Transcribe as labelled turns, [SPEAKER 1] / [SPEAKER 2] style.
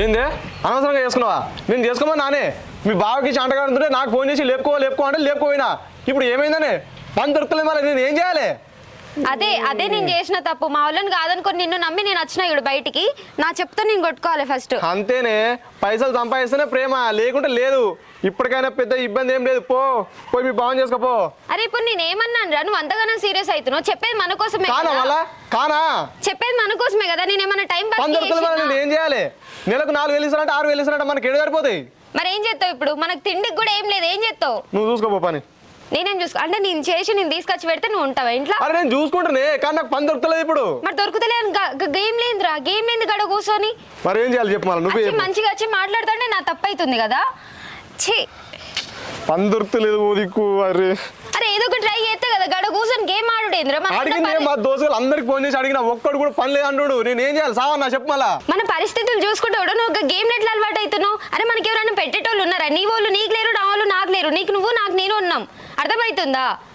[SPEAKER 1] ఏందే అనవసరంగా చేసుకున్నావా? నేను చేసుకోమని నానే మీ బావకి చాంటగాడుతుంటే నాకు ఫోన్ చేసి లేపుకో అంటే లేపుకోయినా. ఇప్పుడు ఏమైందనే పని దొరకలేదు, మరి నేను ఏం చేయాలి?
[SPEAKER 2] అదే నేను చేసిన తప్పు. మా వాళ్ళని కాదనుకొని నిన్ను నమ్మి నేను వచ్చిన ఇడు బయటికి. నా చెప్తే నేను కొట్టుకోవాలి ఫస్ట్.
[SPEAKER 1] అంతేనే, పైసలు సంపాదిస్తేనే ప్రేమ, లేకుంటే లేదు. ఇప్పటికైనా పెద్ద ఇబ్బంది ఏం లేదు, పోయి మీ బావని చేసుకోపో.
[SPEAKER 2] అరే ఇప్పుడు నేను ఏమన్నాను రా, నువ్వు అంతగానో సీరియస్ అవుతున్నావు? చెప్పేది మన కోసమే
[SPEAKER 1] కానా
[SPEAKER 2] చెప్పేది మన కోసమే కదా. నేను ఏమన్నా టైం
[SPEAKER 1] పని దొరకలేదు, నేను ఏం చేయాలి? నెలకు 4,000 ఇస్తారంటే 6,000 ఇస్తారంటే మనకి ఏడు సరిపోతాయి.
[SPEAKER 2] మరి ఏం చేస్తావు ఇప్పుడు? మనకు తిండికి కూడా ఏం లేదు, ఏం చేస్తావు?
[SPEAKER 1] నువ్వు చూసుకోపో పని.
[SPEAKER 2] నేనేం చూసుకో అంటే నేను చేసి నేను తీసుకొచ్చి పెడితే నువ్వు ఉంటావా ఇంట్లో?
[SPEAKER 1] అరే నేను చూసుకుంటానే, కానీ నాకు పని దొరకలేదు ఇప్పుడు.
[SPEAKER 2] మరి దొరుకుతలేదు. గేమ్ లేదురా, గేమ్ లేదు గడ కూర్చొని.
[SPEAKER 1] మరి ఏం చేయాలి చెప్పు? నువ్వు
[SPEAKER 2] మంచిగా వచ్చి మాట్లాడుతుంటే నా తప్పు అవుతుంది కదా. ఛీ,
[SPEAKER 1] పని దొరకలేదు ఓ దిక్కు.
[SPEAKER 2] అరే ఏదో ఒక ట్రై చేస్తే కదా, గడ కూర్చొని గేమ్ ఆడుడేంద్రా.
[SPEAKER 1] అడిగింది మా దోస్తులు అందరికి ఫోన్ చేసి అడిగిన, ఒక్కడు కూడా పని లేదు అంటుడు. నేను ఏం చేయాలి సావన్నా చెప్పు మళ్ళా.
[SPEAKER 2] మన పరిస్థితులు చూసుకుంటే కూడా నువ్వు ఒక గేమ్ ఎట్లా అలవాటు అవుతున్నావు? అరే మనకి ఎవరైనా పెట్టేటోళ్ళు ఉన్నారా? నీ వాళ్ళు నీకు లేరు, నా వాళ్ళు నాకు లేరు. నీకు నువ్వు నాకు నేను ఉన్నాం, అర్థమవుతుందా?